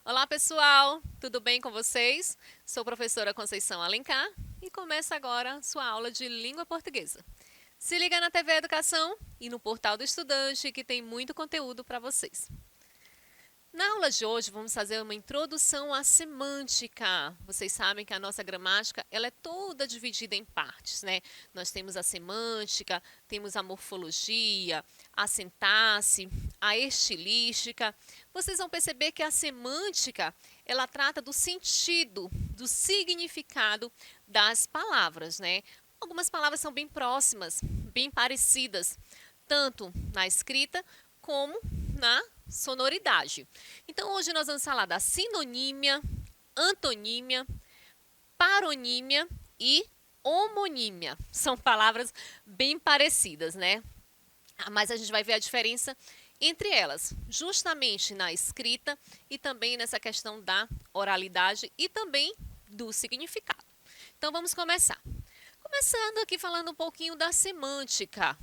Olá pessoal, tudo bem com vocês? Sou a professora Conceição Alencar e começa agora sua aula de língua portuguesa. Se liga na TV Educação e no portal do estudante que tem muito conteúdo para vocês. Na aula de hoje vamos fazer uma introdução à semântica. Vocês sabem que a nossa gramática ela é toda dividida em partes, né? Nós temos a semântica, temos a morfologia, a sintaxe, a estilística. Vocês vão perceber que a semântica ela trata do sentido, do significado das palavras, né? Algumas palavras são bem próximas, bem parecidas, tanto na escrita como na sonoridade. Então, hoje nós vamos falar da sinonímia, antonímia, paronímia e homonímia. São palavras bem parecidas, né? Mas a gente vai ver a diferença entre elas, justamente na escrita e também nessa questão da oralidade e também do significado. Então, vamos começar. Começando aqui falando um pouquinho da semântica.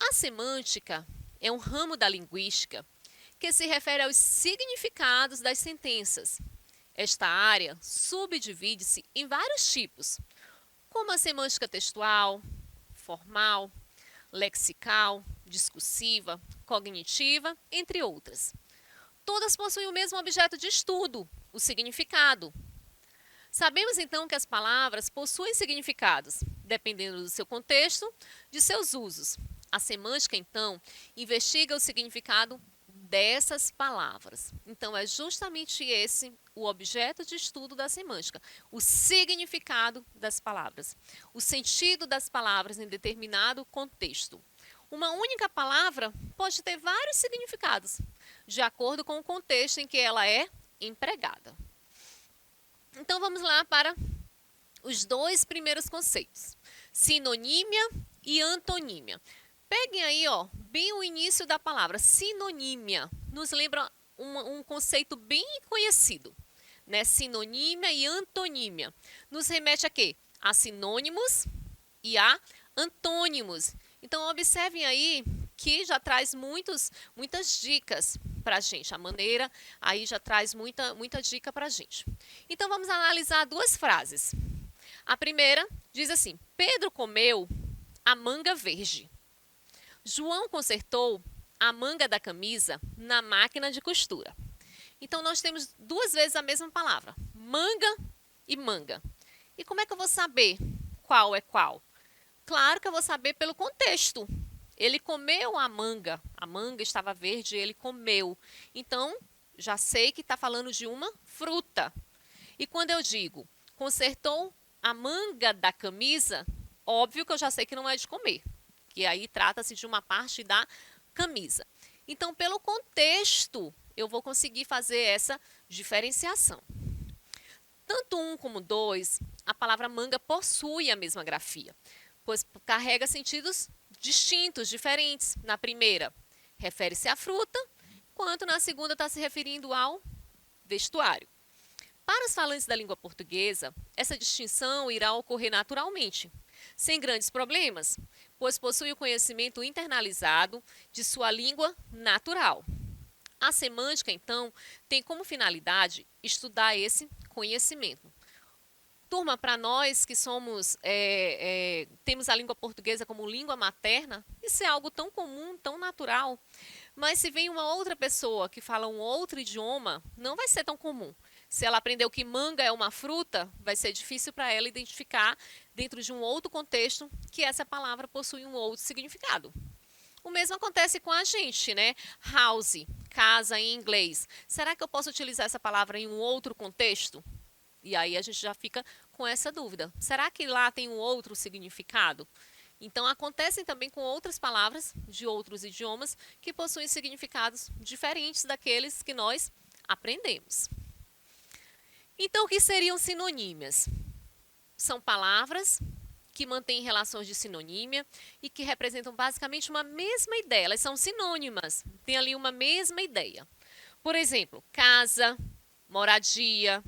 A semântica é um ramo da linguística que se refere aos significados das sentenças. Esta área subdivide-se em vários tipos, como a semântica textual, formal, lexical, discursiva, cognitiva, entre outras. Todas possuem o mesmo objeto de estudo, o significado. Sabemos então que as palavras possuem significados, dependendo do seu contexto, de seus usos. A semântica, então, investiga o significado dessas palavras. Então, é justamente esse o objeto de estudo da semântica, o significado das palavras, o sentido das palavras em determinado contexto. Uma única palavra pode ter vários significados, de acordo com o contexto em que ela é empregada. Então, vamos lá para os dois primeiros conceitos, sinonímia e antonímia. Peguem aí, ó, bem o início da palavra, sinonímia. Nos lembra um conceito bem conhecido, né? Sinonímia e antonímia. Nos remete a quê? A sinônimos e a antônimos. Então, observem aí que já traz muitas dicas para a gente. A maneira aí já traz muita dica para a gente. Então, vamos analisar duas frases. A primeira diz assim, Pedro comeu a manga verde. João consertou a manga da camisa na máquina de costura. Então, nós temos duas vezes a mesma palavra, manga e manga. E como é que eu vou saber qual é qual? Claro que eu vou saber pelo contexto. Ele comeu a manga estava verde, ele comeu. Então, já sei que está falando de uma fruta. E quando eu digo consertou a manga da camisa, óbvio que eu já sei que não é de comer. Que aí trata-se de uma parte da camisa. Então, pelo contexto, eu vou conseguir fazer essa diferenciação. Tanto um como dois, a palavra manga possui a mesma grafia, pois carrega sentidos distintos, diferentes. Na primeira, refere-se à fruta, enquanto na segunda está se referindo ao vestuário. Para os falantes da língua portuguesa, essa distinção irá ocorrer naturalmente, sem grandes problemas, pois possui o conhecimento internalizado de sua língua natural. A semântica, então, tem como finalidade estudar esse conhecimento. Turma, para nós que temos a língua portuguesa como língua materna, isso é algo tão comum, tão natural. Mas se vem uma outra pessoa que fala um outro idioma, não vai ser tão comum. Se ela aprendeu que manga é uma fruta, vai ser difícil para ela identificar, dentro de um outro contexto, que essa palavra possui um outro significado. O mesmo acontece com a gente, né? House, casa em inglês. Será que eu posso utilizar essa palavra em um outro contexto? E aí a gente já fica com essa dúvida. Será que lá tem um outro significado? Então, acontecem também com outras palavras de outros idiomas que possuem significados diferentes daqueles que nós aprendemos. Então, o que seriam sinonímias? São palavras que mantêm relações de sinonímia e que representam basicamente uma mesma ideia. Elas são sinônimas, têm ali uma mesma ideia. Por exemplo, casa, moradia,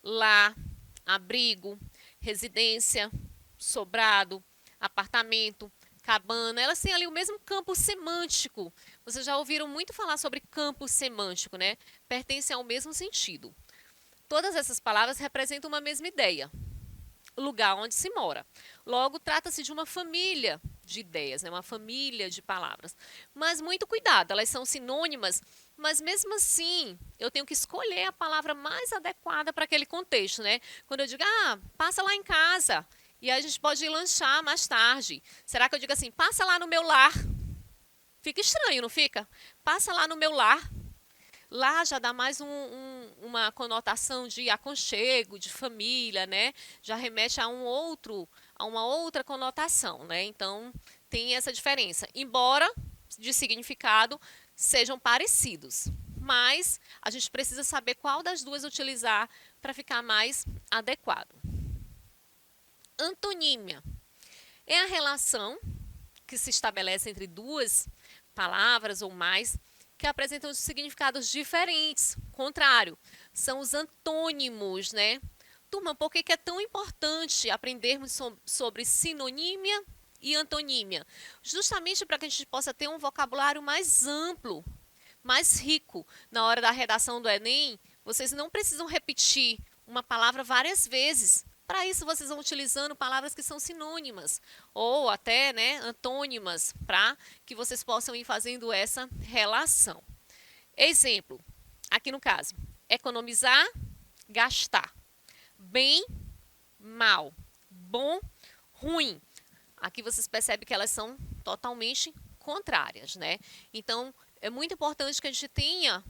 lar, abrigo, residência, sobrado, apartamento, cabana, elas têm ali o mesmo campo semântico. Vocês já ouviram muito falar sobre campo semântico, né? Pertencem ao mesmo sentido. Todas essas palavras representam uma mesma ideia, o lugar onde se mora. Logo, trata-se de uma família de ideias, né? Uma família de palavras. Mas muito cuidado, elas são sinônimas, mas mesmo assim, eu tenho que escolher a palavra mais adequada para aquele contexto, né? Quando eu digo, passa lá em casa, e aí a gente pode ir lanchar mais tarde. Será que eu digo assim, passa lá no meu lar? Fica estranho, não fica? Passa lá no meu lar. Lá já dá mais uma conotação de aconchego, de família, né? Já remete a uma outra conotação, né? Então tem essa diferença. Embora de significado sejam parecidos, mas a gente precisa saber qual das duas utilizar para ficar mais adequado. Antonímia é a relação que se estabelece entre duas palavras ou mais que apresentam significados diferentes, contrário, são os antônimos, né? Turma, por que é tão importante aprendermos sobre sinonímia e antonímia? Justamente para que a gente possa ter um vocabulário mais amplo, mais rico. Na hora da redação do Enem, vocês não precisam repetir uma palavra várias vezes. Para isso, vocês vão utilizando palavras que são sinônimas ou até, né, antônimas, para que vocês possam ir fazendo essa relação. Exemplo, aqui no caso, economizar, gastar. Bem, mal. Bom, ruim. Aqui vocês percebem que elas são totalmente contrárias, né? Então, é muito importante que a gente tenha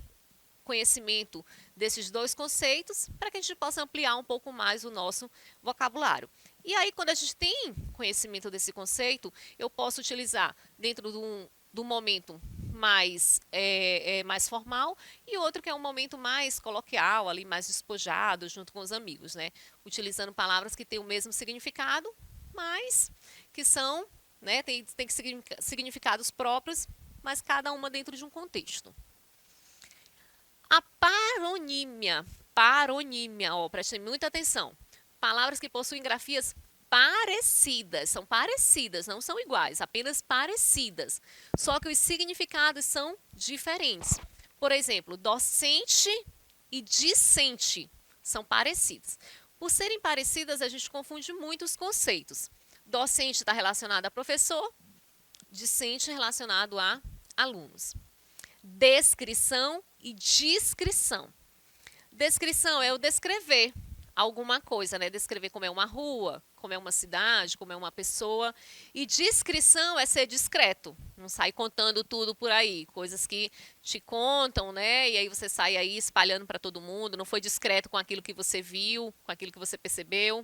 conhecimento desses dois conceitos para que a gente possa ampliar um pouco mais o nosso vocabulário. E aí, quando a gente tem conhecimento desse conceito, eu posso utilizar dentro do momento mais formal e outro que é um momento mais coloquial, ali mais despojado, junto com os amigos, né? Utilizando palavras que têm o mesmo significado, mas que são, né, tem significados próprios, mas cada uma dentro de um contexto. A paronímia, prestem muita atenção. Palavras que possuem grafias parecidas, são parecidas, não são iguais, apenas parecidas. Só que os significados são diferentes. Por exemplo, docente e discente são parecidos. Por serem parecidas, a gente confunde muito os conceitos. Docente está relacionado a professor, discente relacionado a alunos. Descrição e descrição. Descrição é o descrever alguma coisa, né? Descrever como é uma rua, como é uma cidade, como é uma pessoa. E descrição é ser discreto, não sai contando tudo por aí, coisas que te contam, né? E aí você sai aí espalhando para todo mundo, não foi discreto com aquilo que você viu, com aquilo que você percebeu.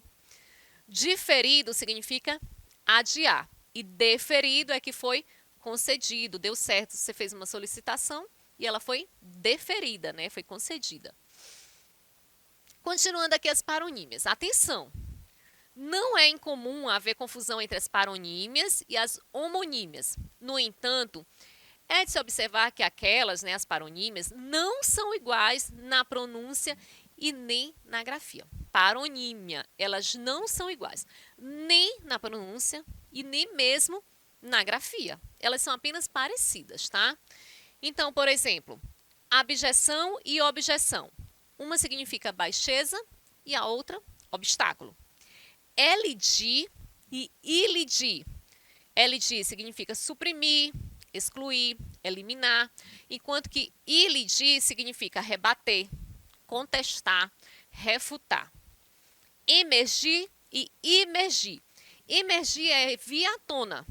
Diferido significa adiar e deferido é que foi concedido, deu certo, você fez uma solicitação e ela foi deferida, né? Foi concedida. Continuando aqui as paronímias. Atenção! Não é incomum haver confusão entre as paronímias e as homonímias. No entanto, é de se observar que aquelas, né, as paronímias, não são iguais na pronúncia e nem na grafia. Paronímia, elas não são iguais, nem na pronúncia e nem mesmo na grafia. Elas são apenas parecidas, tá? Então, por exemplo, abjeção e objeção. Uma significa baixeza e a outra obstáculo. Elidir e ilidir. Elidir significa suprimir, excluir, eliminar, enquanto que ilidir significa rebater, contestar, refutar. Emergir e imergir. Imergir é vir à tona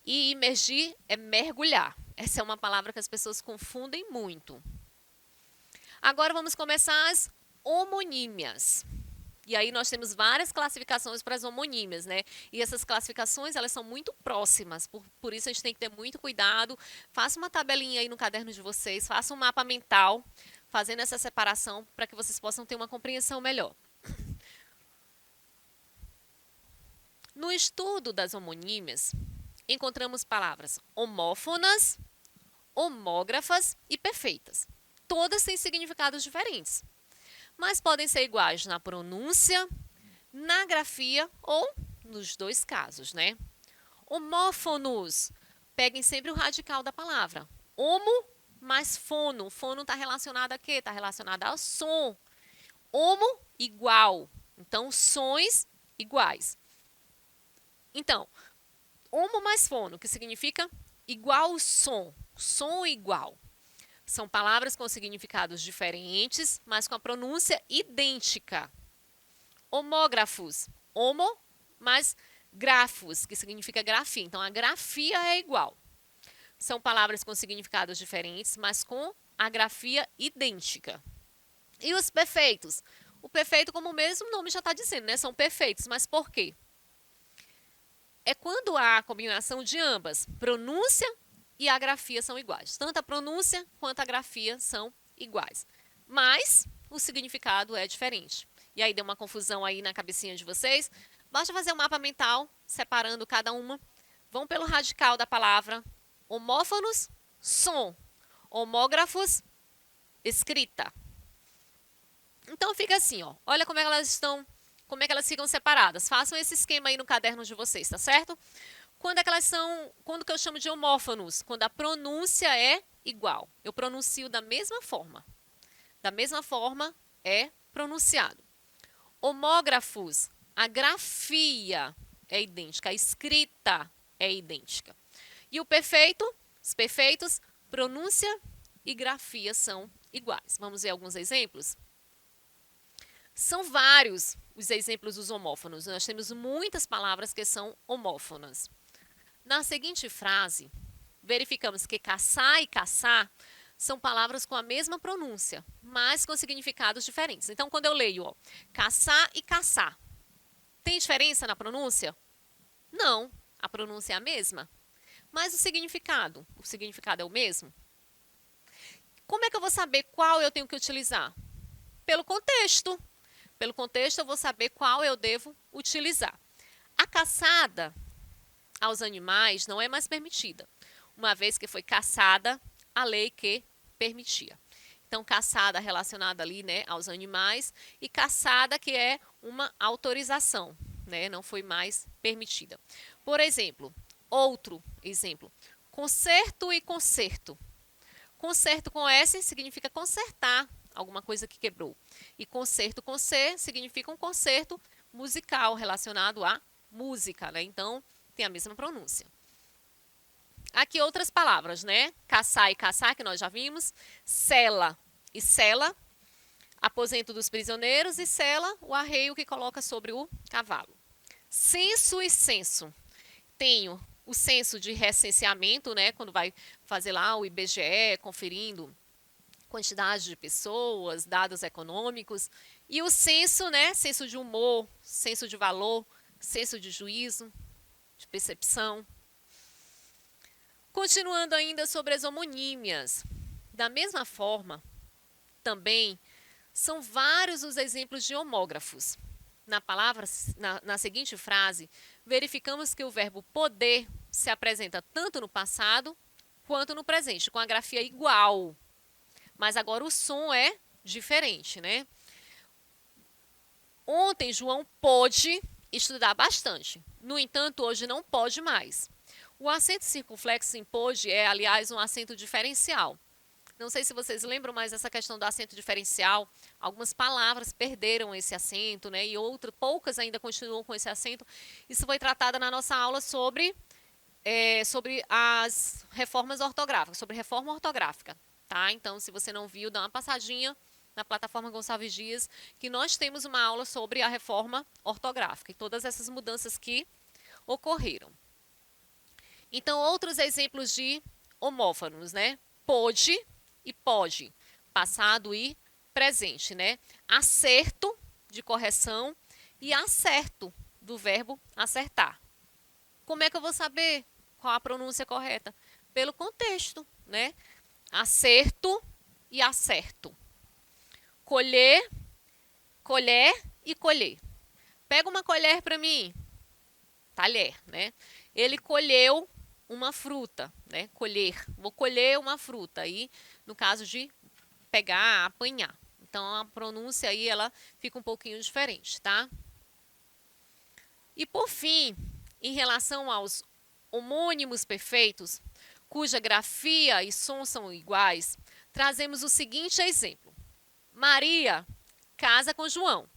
e imergir é mergulhar. Essa é uma palavra que as pessoas confundem muito. Agora vamos começar as homonímias. E aí nós temos várias classificações para as homonímias, né? E essas classificações, elas são muito próximas, por isso a gente tem que ter muito cuidado. Faça uma tabelinha aí no caderno de vocês, faça um mapa mental, fazendo essa separação para que vocês possam ter uma compreensão melhor. No estudo das homonímias, encontramos palavras homófonas, homógrafas e perfeitas. Todas têm significados diferentes, mas podem ser iguais na pronúncia, na grafia ou nos dois casos, né? Homófonos. Peguem sempre o radical da palavra. Homo mais fono. Fono está relacionado a quê? Está relacionado ao som. Homo, igual. Então, sons iguais. Então, homo mais fono, que significa igual som. Som igual. São palavras com significados diferentes, mas com a pronúncia idêntica. Homógrafos. Homo mais grafos, que significa grafia. Então, a grafia é igual. São palavras com significados diferentes, mas com a grafia idêntica. E os perfeitos? O perfeito, como o mesmo nome já está dizendo, né? São perfeitos, mas por quê? É quando há a combinação de ambas, pronúncia e a grafia são iguais. Tanto a pronúncia quanto a grafia são iguais. Mas o significado é diferente. E aí deu uma confusão aí na cabecinha de vocês. Basta fazer um mapa mental, separando cada uma. Vão pelo radical da palavra. Homófonos, som. Homógrafos, escrita. Então fica assim, ó. Olha como é que elas estão, como é que elas ficam separadas. Façam esse esquema aí no caderno de vocês, tá certo? Quando é que elas são, quando que eu chamo de homófonos? Quando a pronúncia é igual. Eu pronuncio da mesma forma. Da mesma forma é pronunciado. Homógrafos, a grafia é idêntica, a escrita é idêntica. E o perfeito, os perfeitos, pronúncia e grafia são iguais. Vamos ver alguns exemplos? São vários os exemplos dos homófonos. Nós temos muitas palavras que são homófonas. Na seguinte frase, verificamos que caçar e caçar são palavras com a mesma pronúncia, mas com significados diferentes. Então, quando eu leio, ó, caçar e caçar, tem diferença na pronúncia? Não, a pronúncia é a mesma. Mas o significado é o mesmo? Como é que eu vou saber qual eu tenho que utilizar? Pelo contexto. Pelo contexto, eu vou saber qual eu devo utilizar. A caçada aos animais não é mais permitida, uma vez que foi caçada a lei que permitia. Então, caçada relacionada ali, né, aos animais, e caçada que é uma autorização, né, não foi mais permitida. Por exemplo, outro exemplo, conserto e concerto. Concerto com S significa consertar alguma coisa que quebrou. E concerto com C significa um concerto musical relacionado à música, né? Então, tem a mesma pronúncia. Aqui outras palavras, né? Caçar e caçar, que nós já vimos. Cela e cela, aposento dos prisioneiros, e cela, o arreio que coloca sobre o cavalo. Censo e censo. Tenho o censo de recenseamento, né? Quando vai fazer lá o IBGE, conferindo quantidade de pessoas, dados econômicos. E o censo, né? Censo de humor, censo de valor, censo de juízo, de percepção. Continuando ainda sobre as homonímias. Da mesma forma, também são vários os exemplos de homógrafos. Na seguinte frase, verificamos que o verbo poder se apresenta tanto no passado quanto no presente, com a grafia igual. Mas agora o som é diferente, né? Ontem, João pôde estudar bastante. No entanto, hoje não pode mais. O acento circunflexo em pôde é, aliás, um acento diferencial. Não sei se vocês lembram, mas essa questão do acento diferencial, algumas palavras perderam esse acento, né? E outras, poucas ainda continuam com esse acento. Isso foi tratado na nossa aula sobre as reformas ortográficas, sobre reforma ortográfica, tá? Então, se você não viu, dá uma passadinha na plataforma Gonçalves Dias, que nós temos uma aula sobre a reforma ortográfica e todas essas mudanças que ocorreram. Então, outros exemplos de homófonos, né? Pôde e pode, passado e presente, né? Acerto, de correção, e acerto, do verbo acertar. Como é que eu vou saber qual a pronúncia correta? Pelo contexto, né? Acerto e acerto. Colher, colher e colher. Pega uma colher para mim. Talher, né? Ele colheu uma fruta, né? Colher. Vou colher uma fruta. Aí, no caso de pegar, apanhar. Então, a pronúncia aí, ela fica um pouquinho diferente, tá? E por fim, em relação aos homônimos perfeitos, cuja grafia e som são iguais, trazemos o seguinte exemplo. Maria casa com João,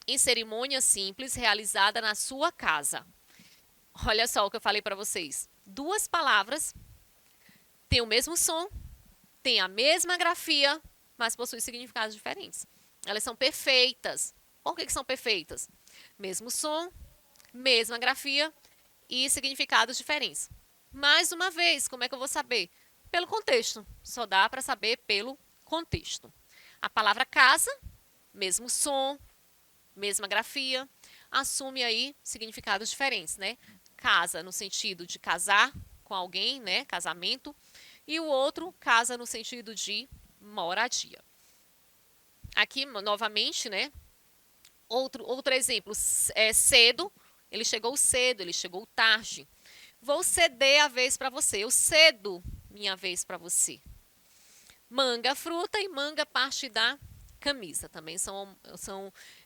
em cerimônia simples realizada na sua casa. Olha só o que eu falei para vocês. Duas palavras têm o mesmo som, têm a mesma grafia, mas possuem significados diferentes. Elas são perfeitas. Por que são perfeitas? Mesmo som, mesma grafia e significados diferentes. Mais uma vez, como é que eu vou saber? Pelo contexto. Só dá para saber pelo contexto. A palavra casa, mesmo som, mesma grafia, assume aí significados diferentes, né? Casa no sentido de casar com alguém, né? Casamento. E o outro, casa no sentido de moradia. Aqui, novamente, né? Outro exemplo, cedo, ele chegou tarde. Vou ceder a vez para você, eu cedo minha vez para você. Manga, fruta e manga, parte da camisa. Também são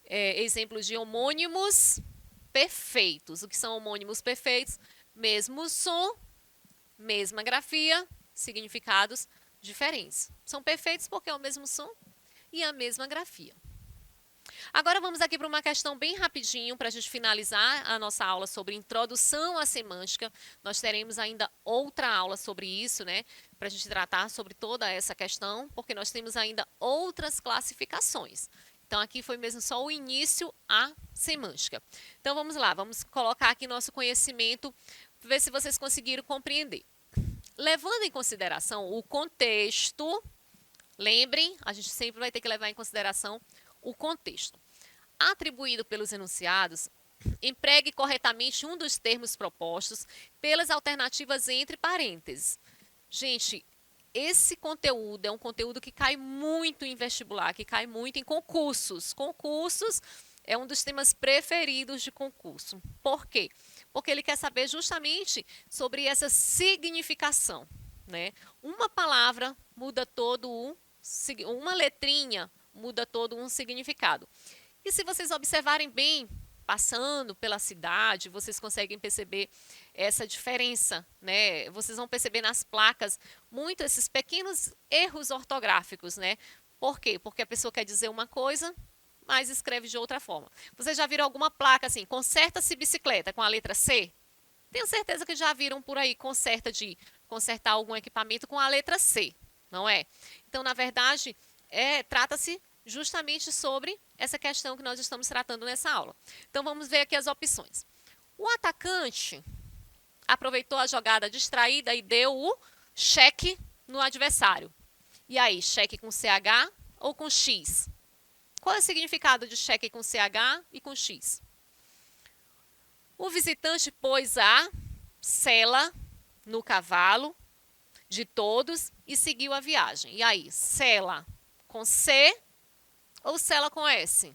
exemplos de homônimos perfeitos. O que são homônimos perfeitos? Mesmo som, mesma grafia, significados diferentes. São perfeitos porque é o mesmo som e a mesma grafia. Agora vamos aqui para uma questão bem rapidinho para a gente finalizar a nossa aula sobre introdução à semântica. Nós teremos ainda outra aula sobre isso, né? Para a gente tratar sobre toda essa questão, porque nós temos ainda outras classificações. Então, aqui foi mesmo só o início à semântica. Então, vamos lá, vamos colocar aqui nosso conhecimento, ver se vocês conseguiram compreender. Levando em consideração o contexto, lembrem, a gente sempre vai ter que levar em consideração o contexto. Atribuído pelos enunciados, empregue corretamente um dos termos propostos pelas alternativas entre parênteses. Gente, esse conteúdo é um conteúdo que cai muito em vestibular, que cai muito em concursos. Concursos é um dos temas preferidos de concurso. Por quê? Porque ele quer saber justamente sobre essa significação, né? Uma palavra muda uma letrinha muda todo um significado. E se vocês observarem bem, passando pela cidade, vocês conseguem perceber essa diferença, né? Vocês vão perceber nas placas muito esses pequenos erros ortográficos, né? Por quê? Porque a pessoa quer dizer uma coisa, mas escreve de outra forma. Vocês já viram alguma placa assim, conserta-se bicicleta com a letra C? Tenho certeza que já viram por aí, consertar algum equipamento com a letra C, não é? Então, na verdade, trata-se justamente sobre essa questão que nós estamos tratando nessa aula. Então, vamos ver aqui as opções. O atacante aproveitou a jogada distraída e deu o cheque no adversário. E aí, cheque com CH ou com X? Qual é o significado de cheque com CH e com X? O visitante pôs a sela no cavalo de todos e seguiu a viagem. E aí, sela com C ou cela com S?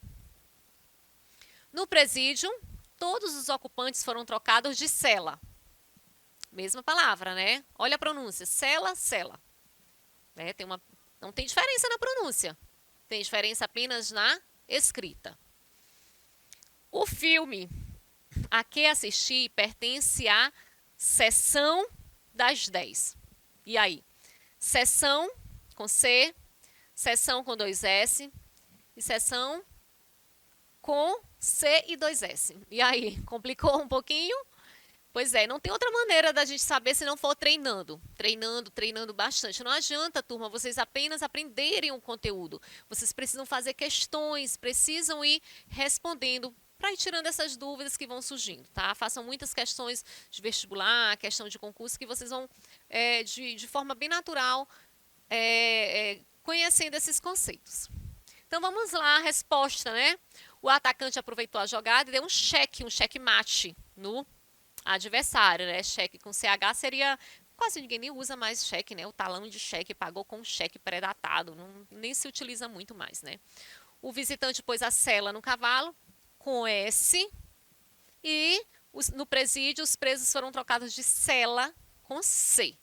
No presídio, todos os ocupantes foram trocados de cela. Mesma palavra, né? Olha a pronúncia, cela, cela. Né? Não tem diferença na pronúncia, tem diferença apenas na escrita. O filme a que assisti pertence à Sessão das 10. E aí? Sessão com C, sessão com 2S e sessão com C e 2S. E aí, complicou um pouquinho? Pois é, não tem outra maneira da gente saber se não for treinando. Treinando bastante. Não adianta, turma, vocês apenas aprenderem o conteúdo. Vocês precisam fazer questões, precisam ir respondendo para ir tirando essas dúvidas que vão surgindo, tá? Façam muitas questões de vestibular, questão de concurso, que vocês vão, de forma bem natural, conhecendo esses conceitos. Então, vamos lá, a resposta, né? O atacante aproveitou a jogada e deu um cheque mate no adversário, né? Cheque com CH seria... Quase ninguém nem usa mais cheque, né? O talão de cheque pagou com cheque pré-datado, nem se utiliza muito mais, né? O visitante pôs a sela no cavalo, com S, e no presídio os presos foram trocados de cela com C.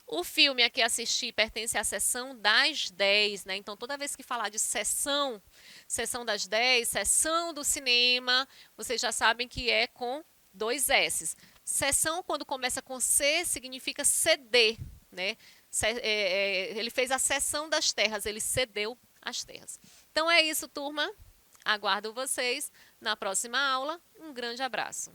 O filme a que assisti pertence à sessão das 10, né? Então, toda vez que falar de sessão, sessão das 10, sessão do cinema, vocês já sabem que é com dois S's. Sessão, quando começa com C, significa ceder, né? Ele fez a cessão das terras, ele cedeu as terras. Então é isso, turma. Aguardo vocês na próxima aula. Um grande abraço.